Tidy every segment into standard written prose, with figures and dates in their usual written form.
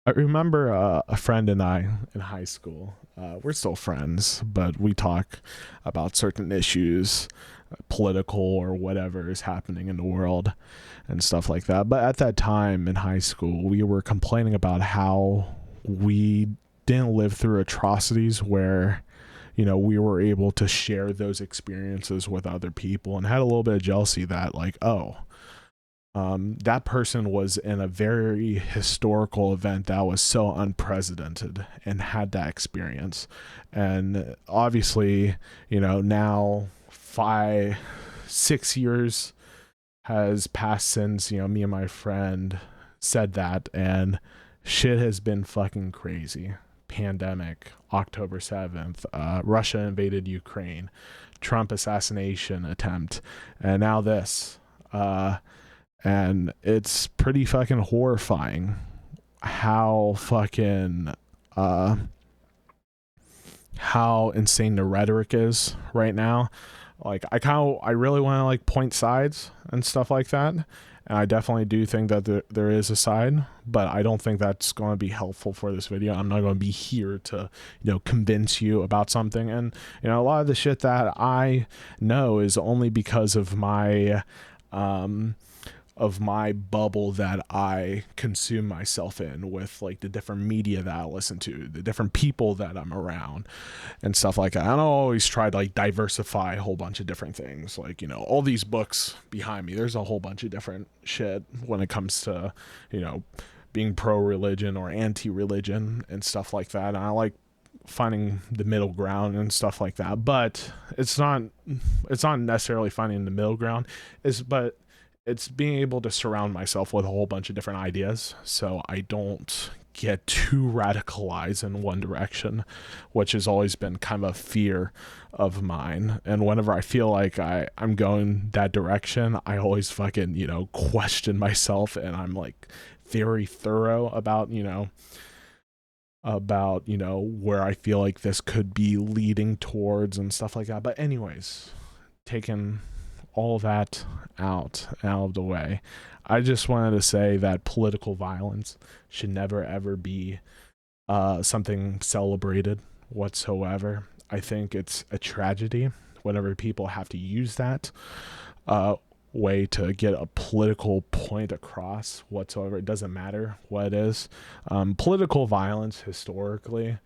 I remember a friend and I in high school. We're still friends, but we talk about certain issues, political or whatever is happening in the world and stuff like that. But at that time in high school, we were complaining about how we didn't live through atrocities where, we were able to share those experiences with other people, and had a little bit of jealousy that, like, oh, that person was in a very historical event that was so unprecedented and had that experience. And obviously, now 6 years has passed since, me and my friend said that, and shit has been fucking crazy. Pandemic, October 7th, Russia invaded Ukraine, Trump assassination attempt, and now this. And it's pretty fucking horrifying how fucking how insane the rhetoric is right now. Like, I really want to like point sides and stuff like that, and I definitely do think that there is a side, but I don't think that's going to be helpful for this video. I'm not going to be here to, convince you about something. And a lot of the shit that I know is only because of my bubble that I consume myself in, with like the different media that I listen to, the different people that I'm around and stuff like that. I don't always try to like diversify a whole bunch of different things. Like, all these books behind me, there's a whole bunch of different shit when it comes to, being pro-religion or anti-religion and stuff like that. And I like finding the middle ground and stuff like that. But it's not necessarily finding the middle ground. But it's being able to surround myself with a whole bunch of different ideas so I don't get too radicalized in one direction, which has always been kind of a fear of mine. And whenever I feel like I'm going that direction, I always fucking, question myself, and I'm like very thorough about, where I feel like this could be leading towards and stuff like that. But anyways, taking all that out of the way, I just wanted to say that political violence should never ever be something celebrated whatsoever. I think it's a tragedy whenever people have to use that way to get a political point across whatsoever. It doesn't matter what it is. Political violence historically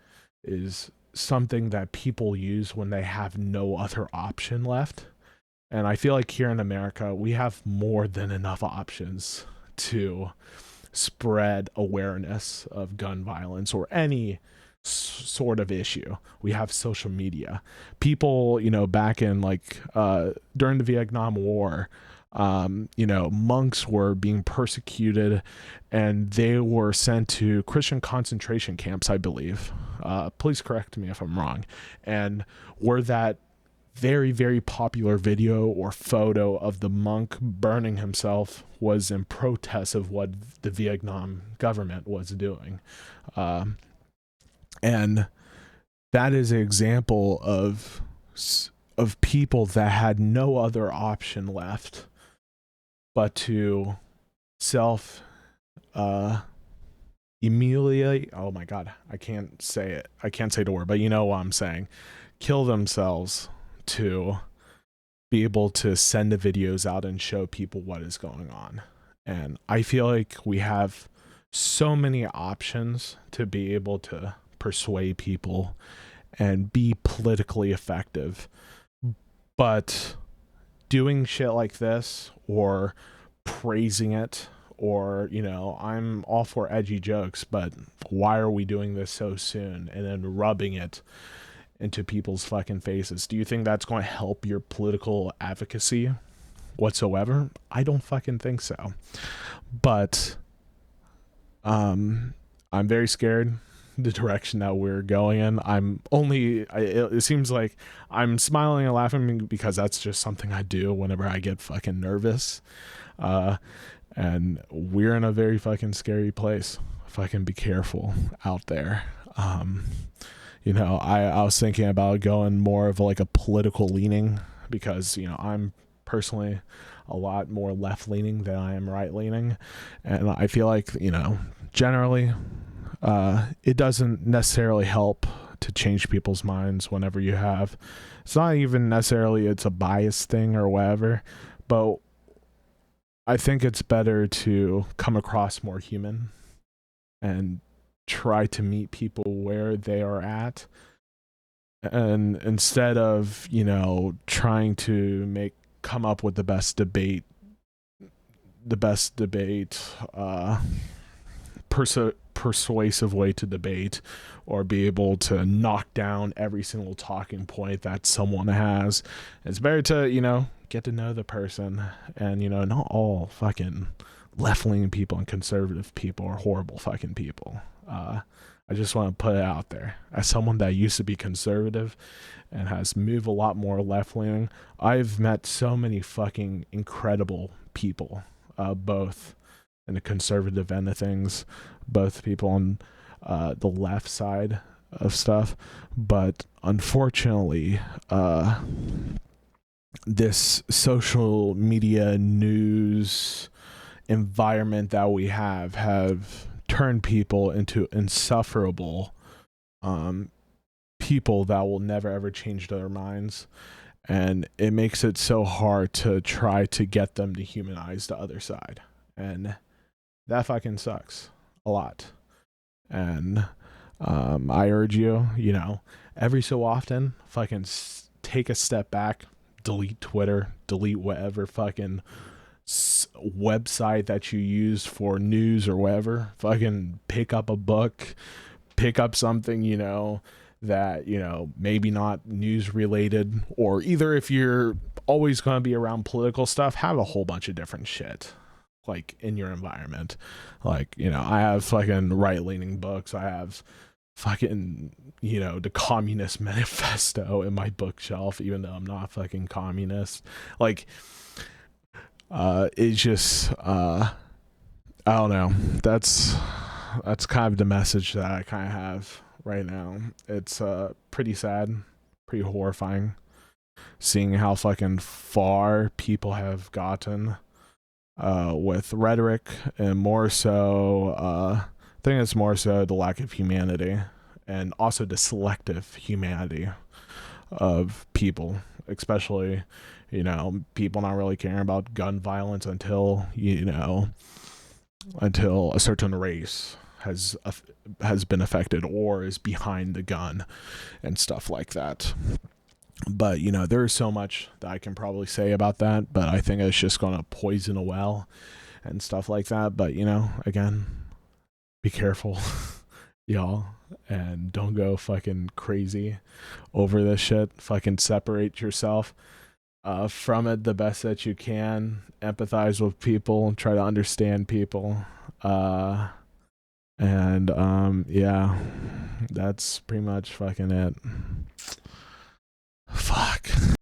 is something that people use when they have no other option left. And I feel like here in America, we have more than enough options to spread awareness of gun violence or any sort of issue. We have social media. People, back in like during the Vietnam War, monks were being persecuted and they were sent to Christian concentration camps, I believe. Please correct me if I'm wrong. And were that very, very popular video or photo of the monk burning himself was in protest of what the Vietnam government was doing. And that is an example of people that had no other option left but to self emulate. Oh my God, I can't say it. I can't say the word, but you know what I'm saying. Kill themselves to be able to send the videos out and show people what is going on. And I feel like we have so many options to be able to persuade people and be politically effective. But doing shit like this or praising it, or I'm all for edgy jokes, but why are we doing this so soon and then rubbing it into people's fucking faces? Do you think that's going to help your political advocacy whatsoever? I don't fucking think so. But I'm very scared the direction that we're going in. It seems like I'm smiling and laughing because that's just something I do whenever I get fucking nervous. And we're in a very fucking scary place. Fucking be careful out there. I was thinking about going more of like a political leaning because, I'm personally a lot more left leaning than I am right leaning. And I feel like, generally, It doesn't necessarily help to change people's minds whenever you have. It's not even necessarily it's a bias thing or whatever, but I think it's better to come across more human and try to meet people where they are at, and instead of trying to come up with the best debate, persuasive way to debate, or be able to knock down every single talking point that someone has. It's better to get to know the person, and not all fucking left-leaning people and conservative people are horrible fucking people. I just want to put it out there. As someone that used to be conservative and has moved a lot more left-leaning, I've met so many fucking incredible people, both in the conservative end of things, both people on the left side of stuff. But unfortunately, this social media news environment that we have turned people into insufferable people that will never ever change their minds, and it makes it so hard to try to get them to humanize the other side, and that fucking sucks a lot. And I urge you, every so often fucking take a step back, delete Twitter, delete whatever fucking website that you use for news or whatever. Fucking pick up a book, pick up something that maybe not news related, or either if you're always going to be around political stuff, have a whole bunch of different shit like in your environment. Like I have fucking right-leaning books, I have fucking the Communist Manifesto in my bookshelf, even though I'm not fucking communist. Like it's just I don't know, that's kind of the message that I kind of have right now. It's pretty sad, pretty horrifying, seeing how fucking far people have gotten with rhetoric, and more so I think it's more so the lack of humanity, and also the selective humanity of people, especially people not really caring about gun violence until a certain race has been affected or is behind the gun and stuff like that. But there's so much that I can probably say about that, but I think it's just gonna poison a well and stuff like that. But again, be careful y'all, and don't go fucking crazy over this shit. Fucking separate yourself from it the best that you can. Empathize with people and try to understand people. And yeah, that's pretty much fucking it. Fuck.